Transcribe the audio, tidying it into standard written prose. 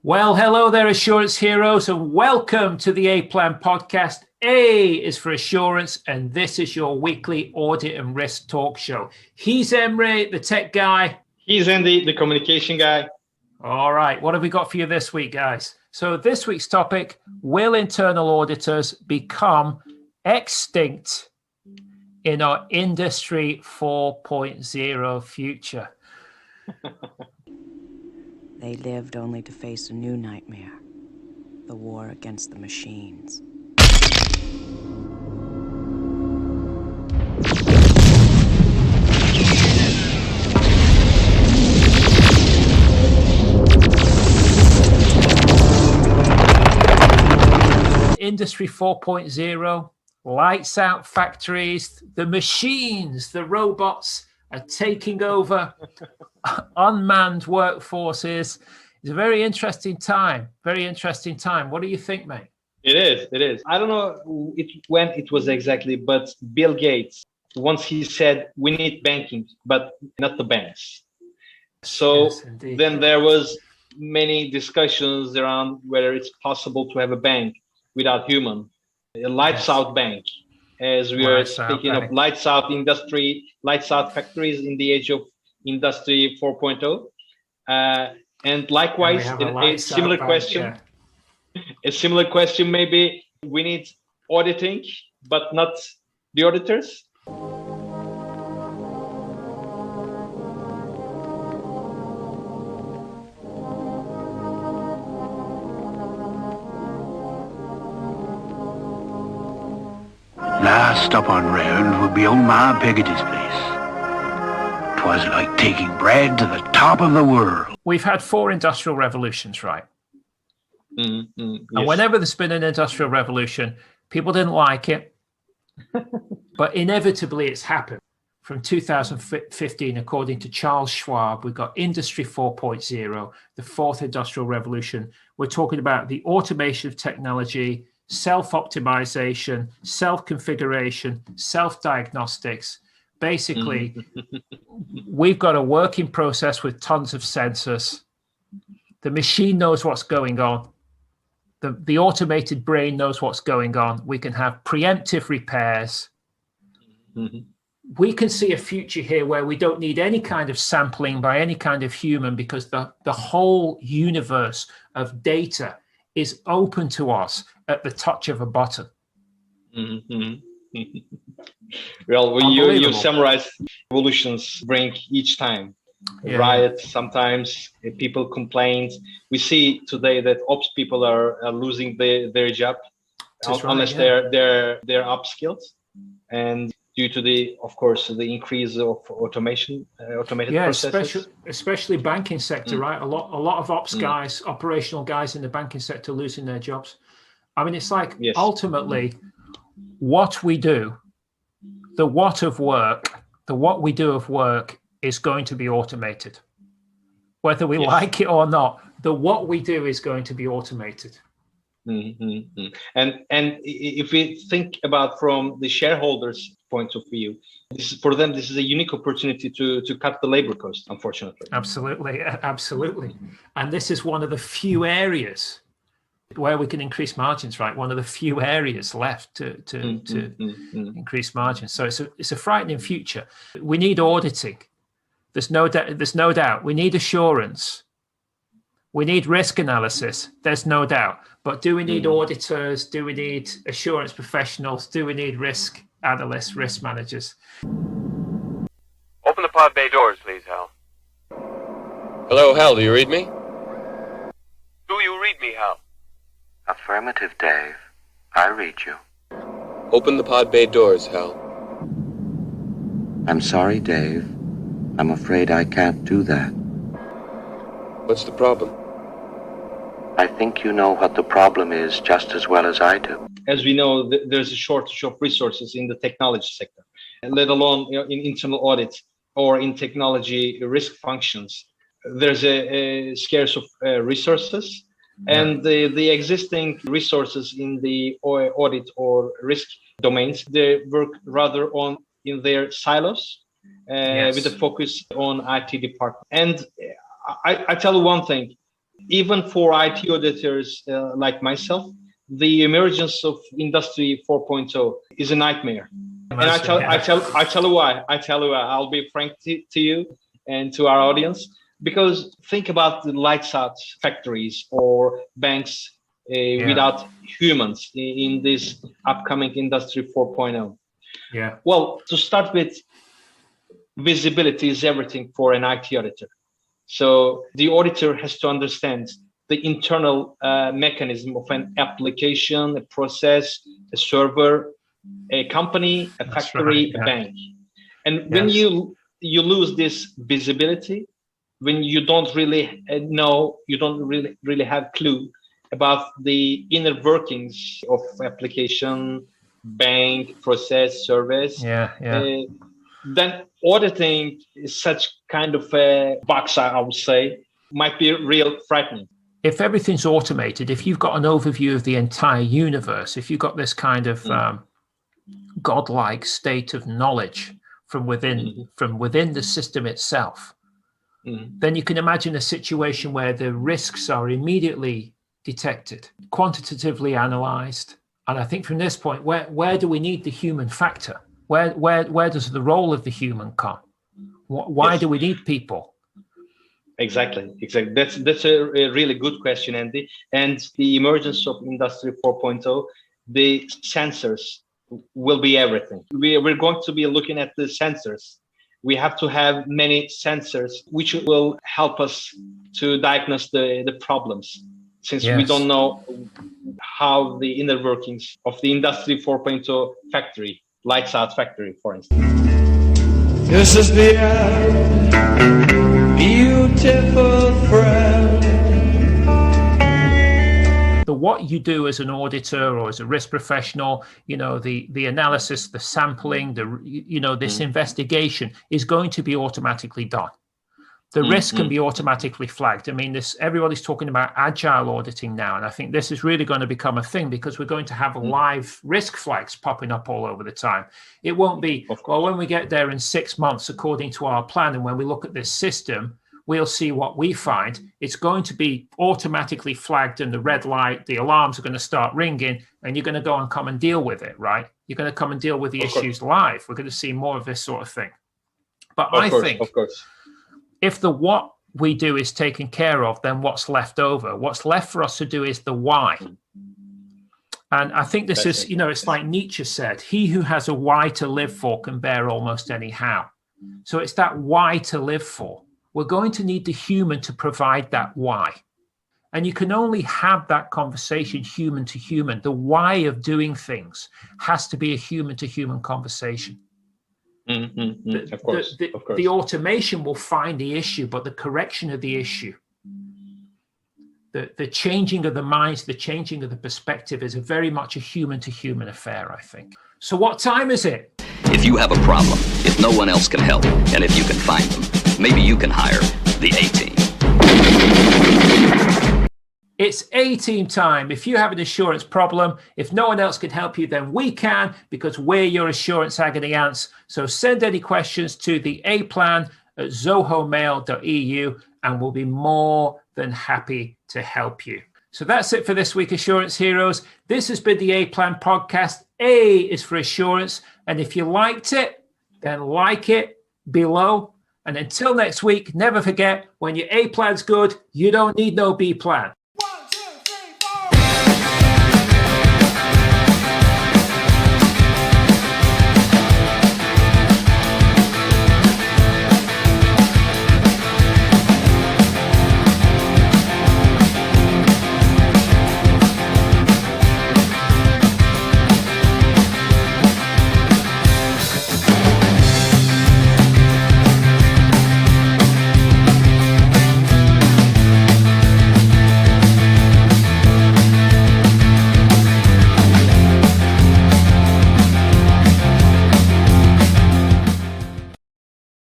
Well, hello there, assurance heroes, and welcome to the A-Plan podcast. A is for assurance, and this is your weekly audit and risk talk show. He's Emre, the tech guy. He's Andy, the communication guy. All right, what have we got for you this week, guys? So this week's topic, will internal auditors become extinct in our Industry 4.0 future? They lived only to face a new nightmare, the war against the machines. Industry 4.0, lights out factories, the machines, the robots are taking over unmanned workforces. It's a very interesting time. What do you think, mate? It is. I don't know when it was exactly, but Bill Gates, once he said, we need banking, but not the banks. So Yes, indeed. then there was many discussions around whether it's possible to have a bank without human, a lights out bank. As we are speaking of lights out industry, lights out factories in the age of Industry 4.0. And likewise, a similar question. Yeah. A similar question, maybe we need auditing, but not the auditors. Last stop on round would be old Ma Peggoty's place. 'Twas like taking bread to the top of the world. We've had 4 industrial revolutions, right? Yes. And whenever there's been an industrial revolution, people didn't like it. But inevitably it's happened. From 2015, according to Charles Schwab, we've got Industry 4.0, the 4th industrial revolution. We're talking about the automation of technology, self-optimization, self-configuration, self-diagnostics. Basically, we've got a working process with tons of sensors. The machine knows what's going on. The automated brain knows what's going on. We can have preemptive repairs. We can see a future here where we don't need any kind of sampling by any kind of human, because the whole universe of data is open to us at the touch of a button. Well, you summarize evolutions bring each time. Yeah. Riot, sometimes people complain. We see today that ops people are losing their job unless they're upskilled, and due to the increase of automated processes. especially banking sector, right? A lot of ops guys, operational guys in the banking sector losing their jobs. I mean, it's like ultimately what we do, the what we do of work is going to be automated. Whether we like it or not, the what we do is going to be automated. And if we think about from the shareholders' point of view, for them this is a unique opportunity to cut the labor cost, unfortunately. Absolutely. And this is one of the few areas where we can increase margins, right? One of the few areas left to increase margins. So it's a frightening future. We need auditing. There's no doubt. We need assurance. We need risk analysis. There's no doubt. But do we need auditors? Do we need assurance professionals? Do we need risk analysts, risk managers? Open the pod bay doors, please, Hal. Hello, Hal. Do you read me? Do you read me, Hal? Affirmative, Dave. I read you. Open the pod bay doors, Hal. I'm sorry, Dave. I'm afraid I can't do that. What's the problem? I think you know what the problem is just as well as I do. As we know, there's a shortage of resources in the technology sector, let alone in internal audit or in technology risk functions. There's a scarce of resources, and the existing resources in the audit or risk domains, they work rather in their silos with a focus on IT department. And I tell you one thing, Even for IT auditors like myself, the emergence of Industry 4.0 is a nightmare. And I tell you why. I'll be frank to you and to our audience, because think about the lights out factories or banks without humans in this upcoming Industry 4.0. Yeah. Well, to start with, visibility is everything for an IT auditor. So the auditor has to understand the internal mechanism of an application, a process, a server, a company, a factory, a bank. And when you lose this visibility, when you don't really know, you don't really have clue about the inner workings of application, bank, process, service, then auditing is such kind of a box, I would say, might be real frightening. If everything's automated, if you've got an overview of the entire universe, if you've got this kind of godlike state of knowledge from within the system itself, then you can imagine a situation where the risks are immediately detected, quantitatively analyzed. And I think from this point, where do we need the human factor? Where does the role of the human come? Why do we need people? Exactly. That's a really good question, Andy. And the emergence of Industry 4.0, the sensors will be everything. We're going to be looking at the sensors. We have to have many sensors which will help us to diagnose the problems, since we don't know how the inner workings of the Industry 4.0 factory, lights out factory, for instance. This is the end, beautiful friend. What you do as an auditor or as a risk professional, the analysis, the sampling, this investigation is going to be automatically done. The risk can be automatically flagged. I mean, everybody's talking about agile auditing now, and I think this is really going to become a thing, because we're going to have live risk flags popping up all over the time. It won't be, well, when we get there in 6 months, according to our plan, and when we look at this system, we'll see what we find. It's going to be automatically flagged, and the red light, the alarms are going to start ringing, and you're going to go and come and deal with it, right? You're going to come and deal with the issues live. We're going to see more of this sort of thing. But I think if the what we do is taken care of, then what's left over? What's left for us to do is the why. And I think this is, it's like Nietzsche said, he who has a why to live for can bear almost any how. So it's that why to live for. We're going to need the human to provide that why. And you can only have that conversation human to human. The why of doing things has to be a human to human conversation. Of course. The automation will find the issue, but the correction of the issue, the changing of the minds, the changing of the perspective is very much a human to human affair, I think. So what time is it? If you have a problem, if no one else can help, and if you can find them, maybe you can hire the A-Team. It's A-Team time. If you have an assurance problem, if no one else can help you, then we can, because we're your assurance agony ants. So send any questions to the A-Plan at zohomail.eu, and we'll be more than happy to help you. So that's it for this week, Assurance Heroes. This has been the A-Plan podcast. A is for assurance. And if you liked it, then like it below. And until next week, never forget, when your A-Plan's good, you don't need no B-Plan.